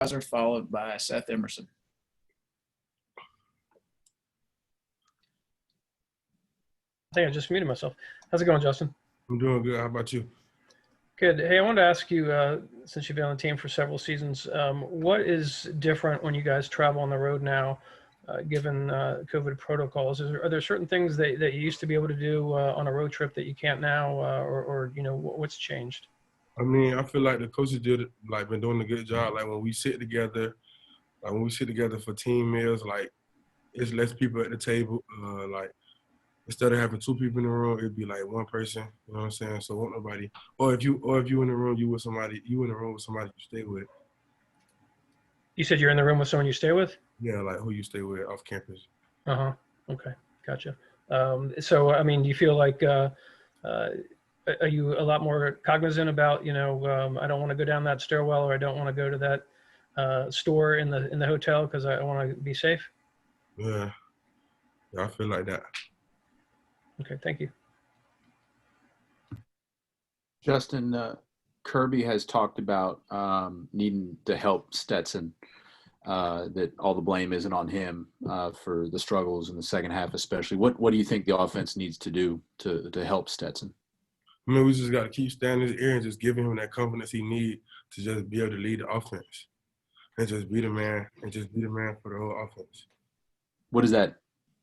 followed by Seth Emerson. I think I just muted myself. How's it going, Justin? I'm doing good. How about you? Good. Hey, I wanted to ask you, since you've been on the team for several seasons, what is different when you guys travel on the road now, given COVID protocols? Are there certain things that you used to be able to do on a road trip that you can't now, or what's changed? I mean, I feel like the coaches been doing a good job. Like when we sit together for team meals, like it's less people at the table. Like instead of having two people in the room, it'd be like one person. You know what I'm saying? So won't nobody. Or if you in the room, you in the room with somebody you stay with. You said you're in the room with someone you stay with? Yeah, like who you stay with off campus. Uh-huh. Okay. Gotcha. So, I mean, do you feel like, are you a lot more cognizant about, I don't want to go down that stairwell, or I don't want to go to that store in the hotel because I want to be safe? Yeah, I feel like that. Okay. Thank you. Justin, Kirby has talked about needing to help Stetson, that all the blame isn't on him for the struggles in the second half especially. What do you think the offense needs to do to help Stetson? I mean, we just got to keep standing his ear and just giving him that confidence he needs to just be able to lead the offense and just be the man for the whole offense. What is that?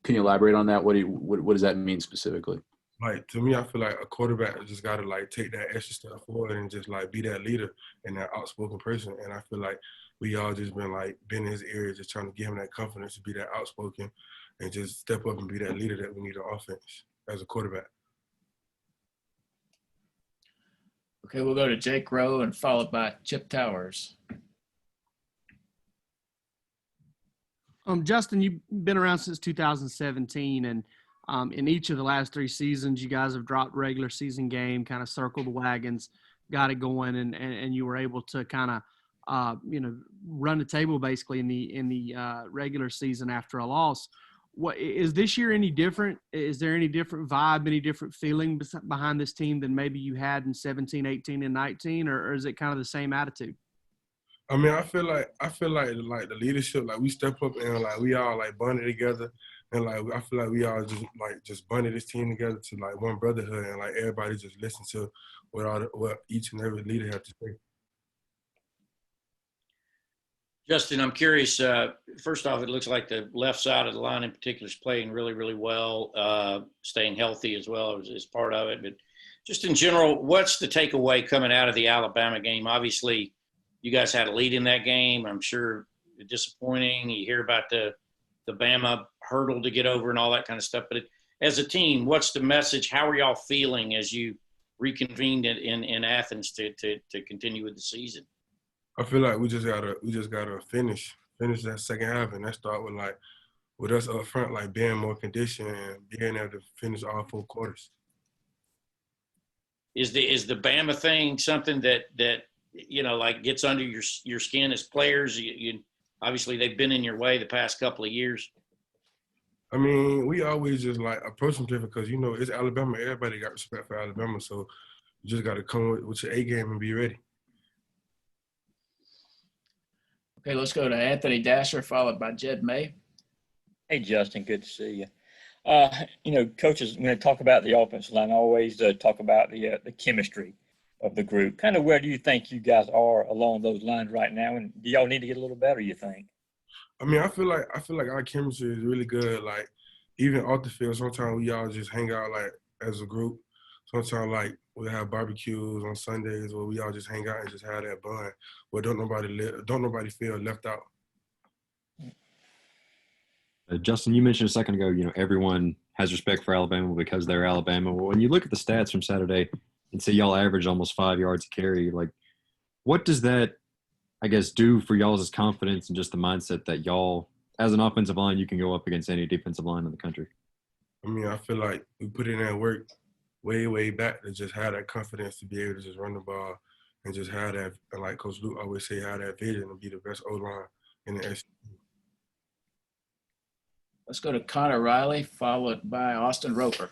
Can you elaborate on that? What does that mean specifically? Like, to me, I feel like a quarterback just got to, like, take that extra step forward and just, like, be that leader and that outspoken person. And I feel like we all just been, like, bending his ear, just trying to give him that confidence to be that outspoken and just step up and be that leader that we need on offense as a quarterback. Okay, we'll go to Jake Rowe and followed by Chip Towers. Justin, you've been around since 2017, and in each of the last three seasons, you guys have dropped regular season game, kind of circled the wagons, got it going, and you were able to kind of, run the table basically in the regular season after a loss. What is this year any different? Is there any different vibe, any different feeling behind this team than maybe you had in 17, 18, and 19, or is it kind of the same attitude? I mean, I feel like the leadership, like we step up and like we all like bonded together, and like I feel like we all just bonded this team together to like one brotherhood, and like everybody just listen to what each and every leader had to say. Justin, I'm curious. First off, it looks like the left side of the line in particular is playing really, really well, staying healthy as well as part of it. But just in general, what's the takeaway coming out of the Alabama game? Obviously, you guys had a lead in that game. I'm sure disappointing. You hear about the Bama hurdle to get over and all that kind of stuff. But as a team, what's the message? How are y'all feeling as you reconvened in Athens to continue with the season? I feel like we just gotta finish that second half, and that start with us up front, like being more conditioned and being able to finish all 4 quarters. Is the Bama thing something that like gets under your skin as players? You obviously they've been in your way the past couple of years. I mean, we always just like approach them different because it's Alabama. Everybody got respect for Alabama, so you just got to come with your A game and be ready. Okay, let's go to Anthony Dasher, followed by Jed May. Hey, Justin, good to see you. Coaches, when they talk about the offensive line, always talk about the chemistry of the group. Kind of where do you think you guys are along those lines right now, and do y'all need to get a little better, you think? I mean, I feel like our chemistry is really good. Like, even off the field, sometimes we all just hang out like as a group. Sometimes like we'll have barbecues on Sundays where we all just hang out and just have that bond where don't nobody feel left out. Justin, you mentioned a second ago, everyone has respect for Alabama because they're Alabama. Well, when you look at the stats from Saturday and say y'all average almost 5 yards a carry, like what does that, I guess, do for y'all's confidence and just the mindset that y'all, as an offensive line, you can go up against any defensive line in the country? I mean, I feel like we put in that work way back to just have that confidence to be able to just run the ball and just have that, and like Coach Luke always say, have that vision to be the best O-line in the SEC. Let's go to Connor Riley, followed by Austin Roper.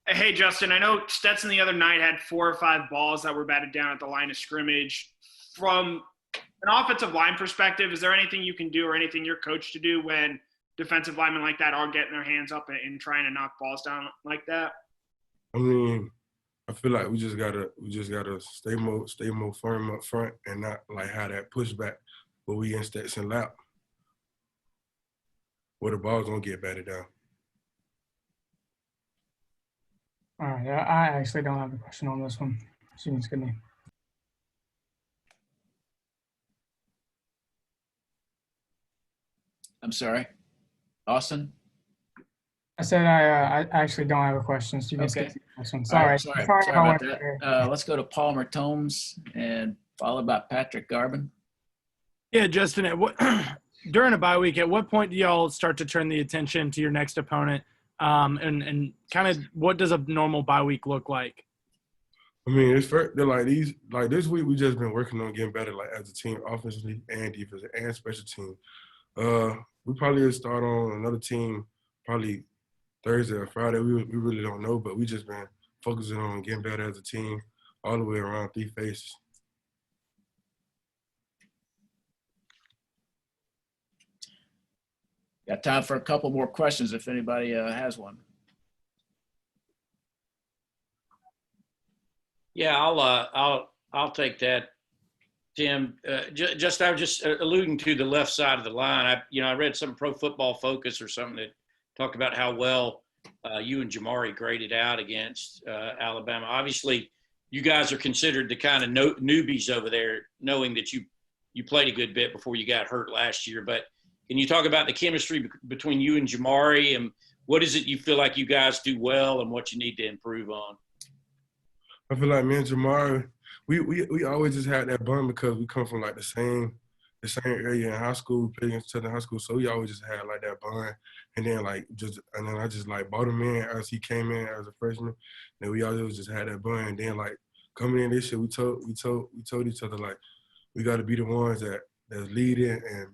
Hey, Justin, I know Stetson the other night had 4 or 5 balls that were batted down at the line of scrimmage. From an offensive line perspective, is there anything you can do or anything you're coached to do when defensive linemen like that are getting their hands up and trying to knock balls down like that? I mean, I feel like we just gotta stay more firm up front and not like have that pushback where we in Stetson lap where the ball's gonna get batted down. All right, I actually don't have a question on this one. Seems good to me. I'm sorry, Austin. I said I actually don't have a question. So you can Okay. skip this one. All Sorry. right, sorry if I about went that. there. Let's go to Palmer Tomes and followed by Patrick Garvin. Yeah, Justin, during a bye week, at what point do y'all start to turn the attention to your next opponent? And kind of what does a normal bye week look like? I mean, it's fair. They're like these. Like this week, we just been working on getting better, like as a team, offensively and defensively and special team. We probably will start on another team probably Thursday or Friday. We really don't know, but we just been focusing on getting better as a team all the way around three phases. Got time for a couple more questions if anybody has one. Yeah, I'll take that, Tim. Just I was just alluding to the left side of the line. I read some Pro Football Focus or something that talked about how well you and Jamari graded out against Alabama. Obviously, you guys are considered the kind of newbies over there, knowing that you played a good bit before you got hurt last year. But can you talk about the chemistry between you and Jamari, and what is it you feel like you guys do well and what you need to improve on? I feel like me and Jamari, we always just had that bond because we come from like the same area in high school. We played against each other in high school, so we always just had like that bond. And then I just like brought him in as he came in as a freshman. And we always just had that bond. And then like coming in this year, we told each other like we got to be the ones that's leading and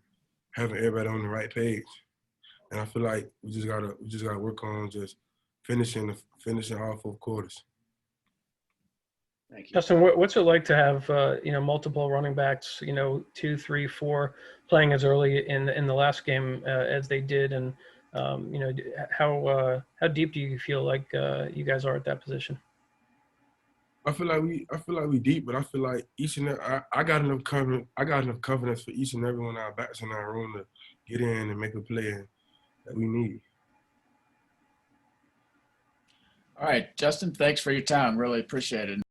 having everybody on the right page. And I feel like we just gotta work on just finishing all four quarters. Thank you. Justin, what's it like to have multiple running backs, 2, 3, 4, playing as early in the last game as they did, and how deep do you feel like you guys are at that position? I feel like we deep, but I feel like I got enough confidence for each and every one of our backs in our room to get in and make a play that we need. All right, Justin, thanks for your time. Really appreciate it.